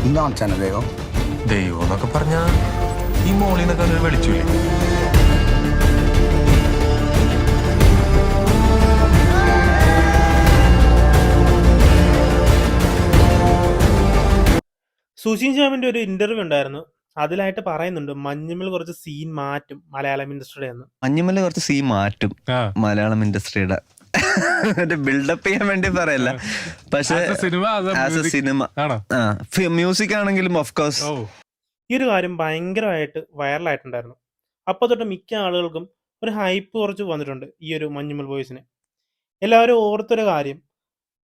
എന്താണ് അച്ഛനെ ദൈവം? ദൈവം എന്നൊക്കെ പറഞ്ഞാ ഈ മോളിന്നൊക്കെ ഒരു വെളിച്ചില്ലേ? സുശീൻ ശ്യാമിന്റെ ഒരു ഇന്റർവ്യൂ ഉണ്ടായിരുന്നു. അതിലായിട്ട് പറയുന്നുണ്ട് മഞ്ഞുമൽ കുറച്ച് സീൻ മാറ്റും മലയാളം ഇൻഡസ്ട്രിയുടെ എന്ന്. മഞ്ഞുമല് കുറച്ച് സീൻ മാറ്റും മലയാളം ഇൻഡസ്ട്രിയുടെ ബിൽഡപ്പ് ചെയ്യാൻ വേണ്ടി പറയല്ല, പക്ഷെ സിനിമ മ്യൂസിക് ആണെങ്കിലും ഓഫ് കോഴ്സ് ഈ ഒരു കാര്യം ഭയങ്കരമായിട്ട് വൈറലായിട്ടുണ്ടായിരുന്നു. അപ്പോൾ തൊട്ട് മിക്ക ആളുകൾക്കും ഒരു ഹൈപ്പ് കുറച്ച് വന്നിട്ടുണ്ട് ഈ ഒരു മഞ്ഞുമൽ ബോയ്സിന്. എല്ലാവരും ഓർത്തൊരു കാര്യം,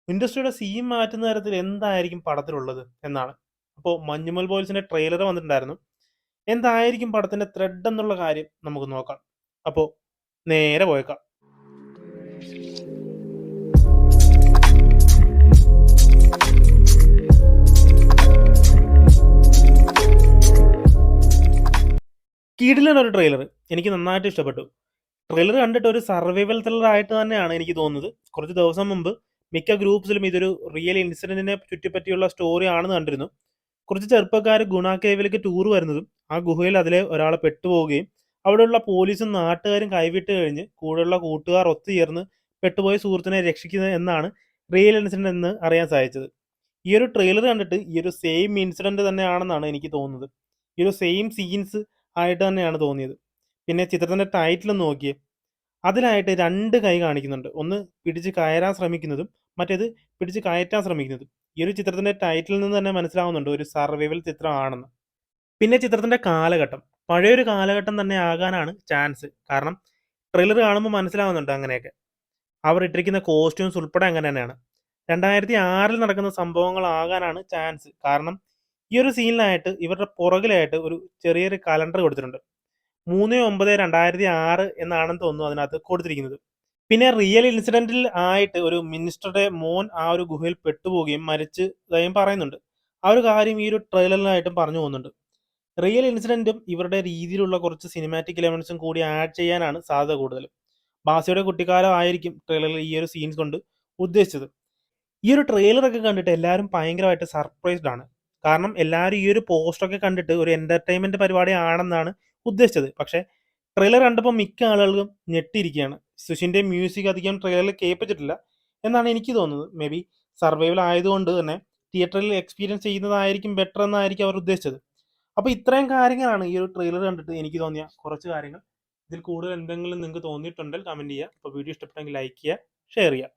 ഇൻഡസ്ട്രിയുടെ സീൻ മാറ്റുന്ന തരത്തിൽ എന്തായിരിക്കും പടത്തിലുള്ളത് എന്നാണ്. അപ്പോൾ മഞ്ഞുമൽ ബോയ്സിന്റെ ട്രെയിലർ വന്നിട്ടുണ്ടായിരുന്നു. എന്തായിരിക്കും പടത്തിന്റെ ത്രെഡ് എന്നുള്ള കാര്യം നമുക്ക് നോക്കാം. അപ്പോൾ നേരെ പോയേക്കാം. കിടിലൻ ഒരു ട്രെയിലർ, എനിക്ക് നന്നായിട്ട് ഇഷ്ടപ്പെട്ടു. ട്രെയിലർ കണ്ടിട്ട് ഒരു സർവൈവൽ ത്രില്ലർ ആയിട്ട് തന്നെയാണ് എനിക്ക് തോന്നുന്നത്. കുറച്ച് ദിവസം മുമ്പ് മിക്ക ഗ്രൂപ്പ്സിലും ഇതൊരു റിയൽ ഇൻസിഡന്റിനെ ചുറ്റിപ്പറ്റിയുള്ള സ്റ്റോറി ആണെന്ന് കണ്ടിരുന്നു. കുറച്ച് ചെറുപ്പക്കാർ ഗുണ കേവിലേക്ക് ടൂർ വരുന്നതും ആ ഗുഹയിൽ അതിലെ ഒരാളെ പെട്ടുപോവുകയും അവിടെയുള്ള പോലീസും നാട്ടുകാരും കൈവിട്ട് കഴിഞ്ഞ് കൂടെയുള്ള കൂട്ടുകാർ ഒത്തുചേർന്ന് പെട്ടുപോയ സുഹൃത്തിനെ രക്ഷിക്കുന്നത് എന്നാണ് റിയൽ ഇൻസിഡന്റ് എന്ന് അറിയാൻ സാധിച്ചത്. ഈ ഒരു ട്രെയിലർ കണ്ടിട്ട് ഈ ഒരു സെയിം ഇൻസിഡന്റ് തന്നെയാണെന്നാണ് എനിക്ക് തോന്നുന്നത്. ഈ ഒരു സെയിം സീൻസ് ആയിട്ട് തന്നെയാണ് തോന്നിയത്. പിന്നെ ചിത്രത്തിന്റെ ടൈറ്റിൽ നോക്കിയേ, അതിലായിട്ട് 2 കൈ കാണിക്കുന്നുണ്ട്. ഒന്ന് പിടിച്ച് കയറാൻ ശ്രമിക്കുന്നതും മറ്റേത് പിടിച്ച് കയറ്റാൻ ശ്രമിക്കുന്നതും. ഈ ഒരു ചിത്രത്തിന്റെ ടൈറ്റിലിൽ നിന്ന് തന്നെ മനസ്സിലാവുന്നുണ്ട് ഒരു സർവൈവൽ ചിത്രമാണെന്ന്. പിന്നെ ചിത്രത്തിന്റെ കാലഘട്ടം പഴയൊരു കാലഘട്ടം തന്നെ ആകാനാണ് ചാൻസ്. കാരണം ട്രെയിലർ കാണുമ്പോൾ മനസ്സിലാവുന്നുണ്ട് അങ്ങനെയൊക്കെ. അവർ ഇട്ടിരിക്കുന്ന കോസ്റ്റ്യൂംസ് ഉൾപ്പെടെ അങ്ങനെ തന്നെയാണ് 2006 നടക്കുന്ന സംഭവങ്ങളാകാനാണ് ചാൻസ്. കാരണം ഈ ഒരു സീനിലായിട്ട് ഇവരുടെ പുറകിലായിട്ട് ഒരു ചെറിയൊരു കലണ്ടർ കൊടുത്തിട്ടുണ്ട്. 3/9/2006 എന്നാണെന്ന് തോന്നുന്നു അതിനകത്ത് കൊടുത്തിരിക്കുന്നത്. പിന്നെ റിയൽ ഇൻസിഡന്റിൽ ആയിട്ട് ഒരു മിനിസ്റ്ററുടെ മോൻ ആ ഒരു ഗുഹയിൽ പെട്ടുപോവുകയും മരിച്ച് ഇതായും പറയുന്നുണ്ട്. ആ ഒരു കാര്യം ഈ ഒരു ട്രെയിലറിലായിട്ടും പറഞ്ഞു പോകുന്നുണ്ട്. റിയൽ ഇൻസിഡന്റും ഇവരുടെ രീതിയിലുള്ള കുറച്ച് സിനിമാറ്റിക് എലമെന്റ്സും കൂടി ആഡ് ചെയ്യാനാണ് സാധ്യത കൂടുതൽ. ബാസിയുടെ കുട്ടിക്കാലം ആയിരിക്കും ട്രെയിലറിൽ ഈ ഒരു സീൻസ് കൊണ്ട് ഉദ്ദേശിച്ചത്. ഈ ഒരു ട്രെയിലറൊക്കെ കണ്ടിട്ട് എല്ലാവരും ഭയങ്കരമായിട്ട് സർപ്രൈസ്ഡ് ആണ്. കാരണം എല്ലാവരും ഈ ഒരു പോസ്റ്ററൊക്കെ കണ്ടിട്ട് ഒരു എന്റർടൈൻമെന്റ് പരിപാടി ആണെന്നാണ് ഉദ്ദേശിച്ചത്. പക്ഷേ ട്രെയിലർ കണ്ടപ്പോൾ മിക്ക ആളുകളും ഞെട്ടിയിരിക്കുകയാണ്. സുഷിന്റെ മ്യൂസിക് അധികം ട്രെയിലറിൽ കേൾപ്പിച്ചിട്ടില്ല എന്നാണ് എനിക്ക് തോന്നുന്നത്. മേ ബി സർവൈവൽ ആയതുകൊണ്ട് തന്നെ തിയേറ്ററിൽ എക്സ്പീരിയൻസ് ചെയ്യുന്നതായിരിക്കും ബെറ്റർ എന്നായിരിക്കും അവർ ഉദ്ദേശിച്ചത്. അപ്പോൾ ഇത്രയും കാര്യങ്ങളാണ് ഈ ഒരു ട്രെയിലർ കണ്ടിട്ട് എനിക്ക് തോന്നിയ കുറച്ച് കാര്യങ്ങൾ. ഇതിൽ കൂടുതൽ എന്തെങ്കിലും നിങ്ങൾക്ക് തോന്നിയിട്ടുണ്ടെങ്കിൽ കമന്റ് ചെയ്യുക. അപ്പോൾ വീഡിയോ ഇഷ്ടപ്പെട്ടെങ്കിൽ ലൈക്ക് ചെയ്യുക, ഷെയർ ചെയ്യുക.